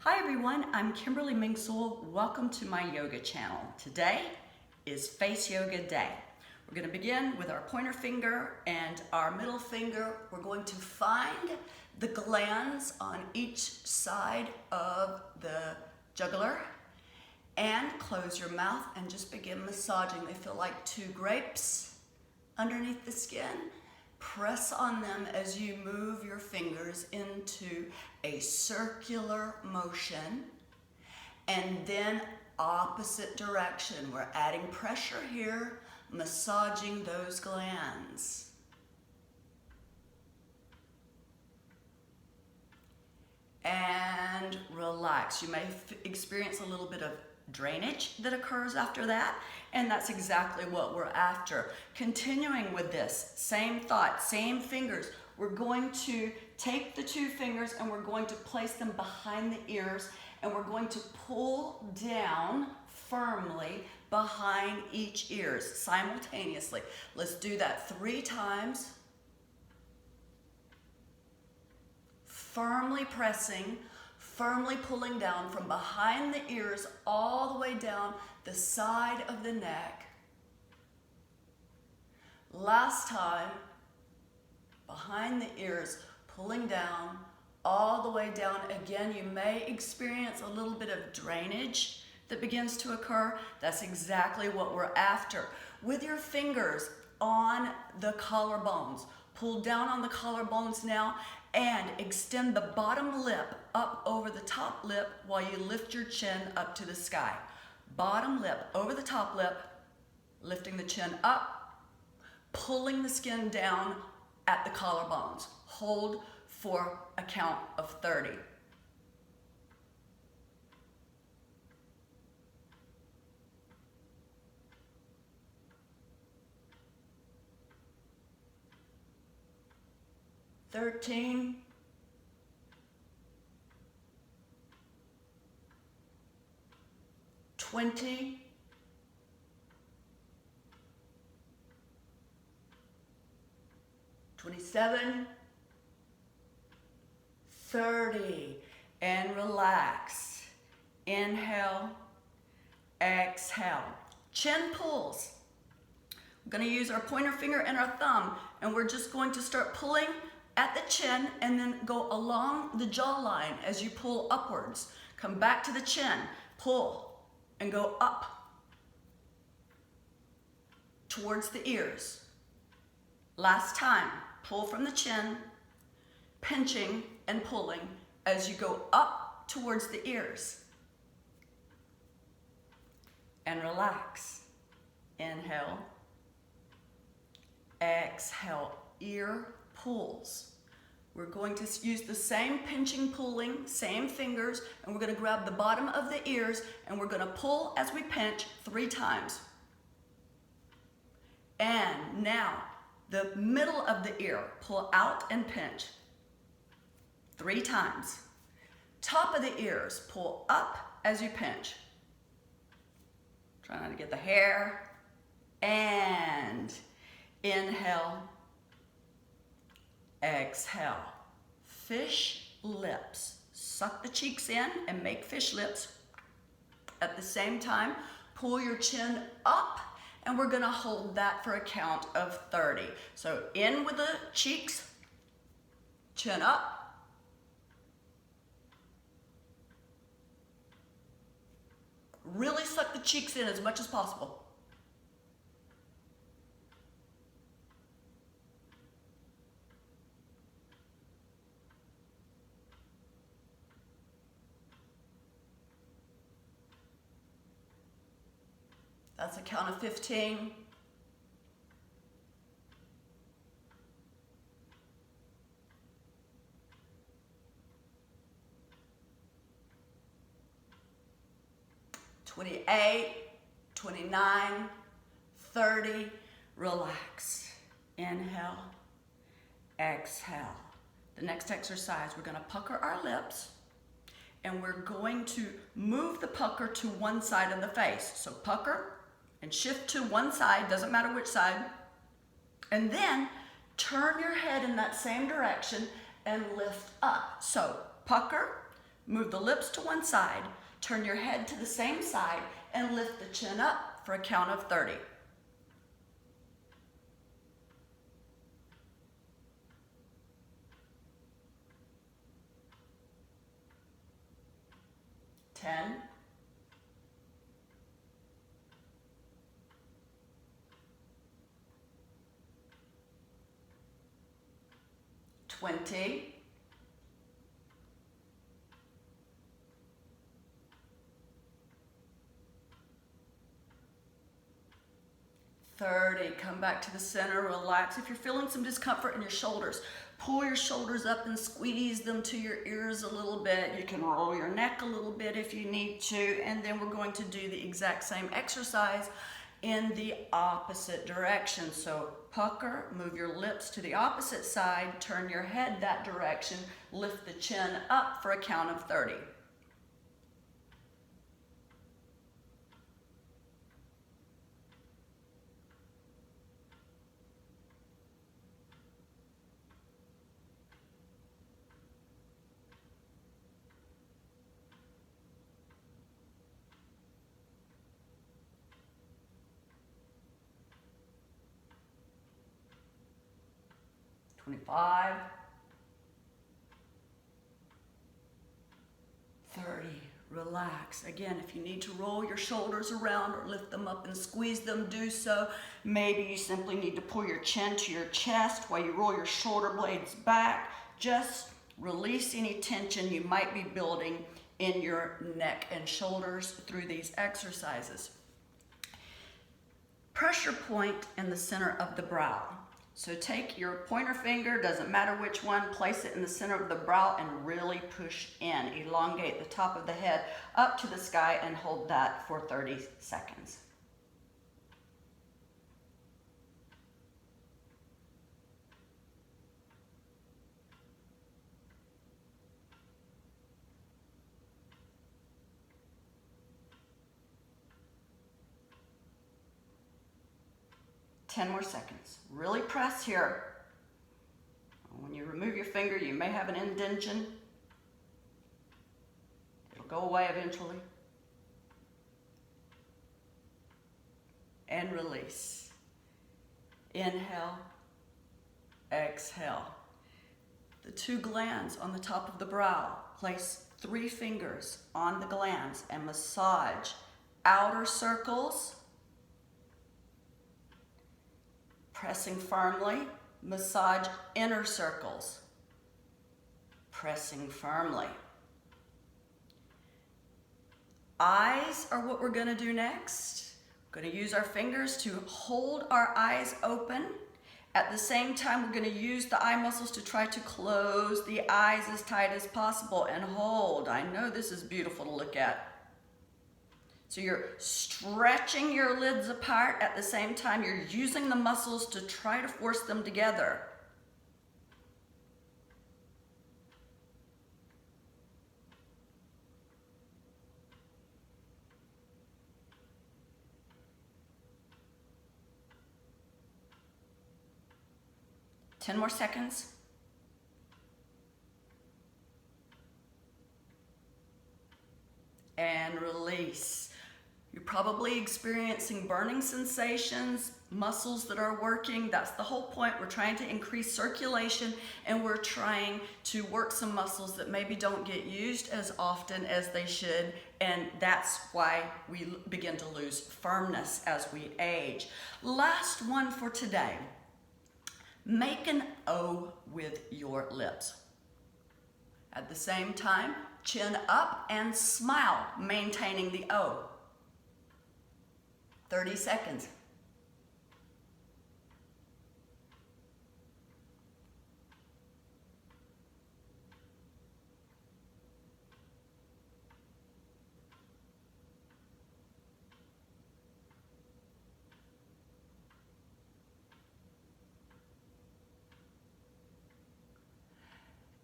Hi everyone, I'm Kimberly Mingsel. Welcome to my yoga channel. Today is Face Yoga Day. We're going to begin with our pointer finger and our middle finger. We're going to find the glands on each side of the jugular and close your mouth and just begin massaging. They feel like two grapes underneath the skin. Press on them as you move your fingers into a circular motion, and then opposite direction. We're adding pressure here, massaging those glands. And relax. You may experience a little bit of drainage that occurs after that, and that's exactly what we're after. Continuing with this, same thought, same fingers. We're going to take the two fingers and we're going to place them behind the ears, and we're going to pull down firmly behind each ears simultaneously. Let's do that 3 times. Firmly pressing, firmly pulling down from behind the ears all the way down the side of the neck. Last time, behind the ears, pulling down all the way down. Again, you may experience a little bit of drainage that begins to occur. That's exactly what we're after. With your fingers on the collarbones, pull down on the collarbones now and extend the bottom lip up over the top lip while you lift your chin up to the sky. Bottom lip over the top lip, lifting the chin up, pulling the skin down at the collarbones. Hold for a count of 30. Thirteen, 20, 27, 30, and relax. Inhale, exhale. Chin pulls. We're going to use our pointer finger and our thumb, and we're just going to start pulling at the chin and then go along the jawline as you pull upwards. Come back to the chin, pull, and go up towards the ears. Last time, pull from the chin, pinching and pulling as you go up towards the ears. And relax. Inhale, exhale, ear pulls. We're going to use the same pinching, pulling, same fingers, and we're going to grab the bottom of the ears and we're going to pull as we pinch 3 times. And now, the middle of the ear, pull out and pinch 3 times. Top of the ears, pull up as you pinch. Try not to get the hair. And inhale, exhale. Fish lips. Suck the cheeks in and make fish lips. At the same time, pull your chin up, and we're gonna hold that for a count of 30. So in with the cheeks, chin up. Really suck the cheeks in as much as possible. That's a count of 15. "28, 29, 30, relax. Inhale, exhale. The next exercise, we're gonna pucker our lips, and we're going to move the pucker to one side of the face. So pucker and shift to one side, doesn't matter which side, and then turn your head in that same direction and lift up. So pucker, Move the lips to one side, turn your head to the same side, and lift the chin up for a count of 30. 10, 20, 30. Come back to the center, relax. If you're feeling some discomfort in your shoulders, pull your shoulders up and squeeze them to your ears a little bit. You can roll your neck a little bit if you need to, and then we're going to do the exact same exercise in the opposite direction. So pucker, move your lips to the opposite side, turn your head that direction, lift the chin up for a count of 30. 25, 30, relax. Again, if you need to roll your shoulders around or lift them up and squeeze them, do so. Maybe you simply need to pull your chin to your chest while you roll your shoulder blades back. Just release any tension you might be building in your neck and shoulders through these exercises. Pressure point in the center of the brow. So take your pointer finger, doesn't matter which one, place it in the center of the brow and really push in. Elongate the top of the head up to the sky and hold that for 30 seconds. Ten more seconds. Really press here. When you remove your finger, you may have an indention. It'll go away eventually. And release. Inhale, exhale. The two glands on the top of the brow. Place 3 fingers on the glands and massage outer circles. Pressing firmly, massage inner circles. Pressing firmly. Eyes are what we're going to do next. We're going to use our fingers to hold our eyes open. At the same time, we're going to use the eye muscles to try to close the eyes as tight as possible and hold. I know this is beautiful to look at. So you're stretching your lids apart. At the same time, you're using the muscles to try to force them together. Ten more seconds. And release. You're probably experiencing burning sensations, muscles that are working. That's the whole point. We're trying to increase circulation and we're trying to work some muscles that maybe don't get used as often as they should. And that's why we begin to lose firmness as we age. Last one for today. Make an O with your lips. At the same time, chin up and smile, maintaining the O. 30 seconds.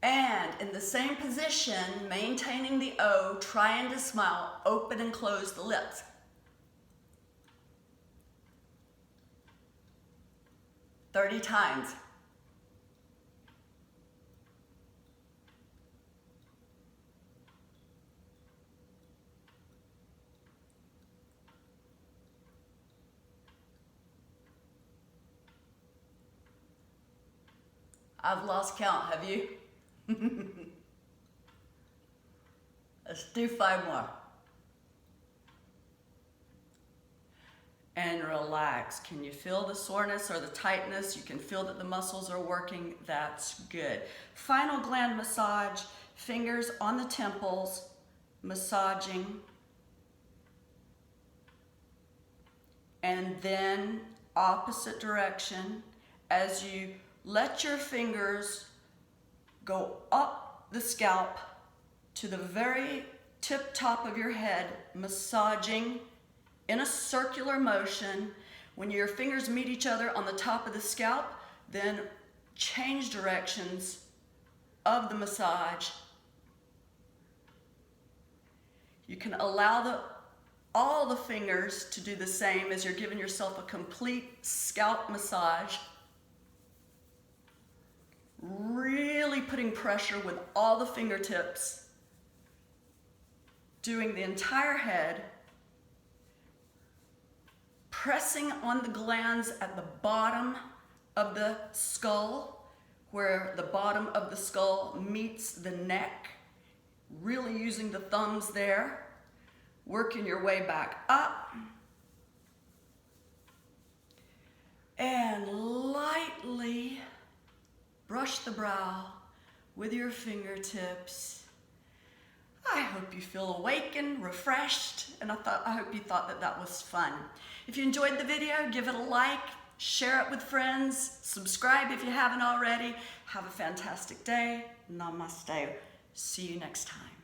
And in the same position, maintaining the O, trying to smile, open and close the lips. 30 times. I've lost count, have you? Let's do 5 more. And relax. Can you feel the soreness or the tightness? You can feel that the muscles are working. That's good. Final gland massage. Fingers on the temples, massaging. And then opposite direction as you let your fingers go up the scalp to the very tip top of your head, massaging in a circular motion. When your fingers meet each other on the top of the scalp, then change directions of the massage. You can allow all the fingers to do the same as you're giving yourself a complete scalp massage. Really putting pressure with all the fingertips, doing the entire head, pressing on the glands at the bottom of the skull, where the bottom of the skull meets the neck, really using the thumbs there, working your way back up, and lightly brush the brow with your fingertips. I hope you feel awakened, refreshed, and I hope you thought that was fun. If you enjoyed the video, give it a like, share it with friends, subscribe if you haven't already. Have a fantastic day. Namaste. See you next time.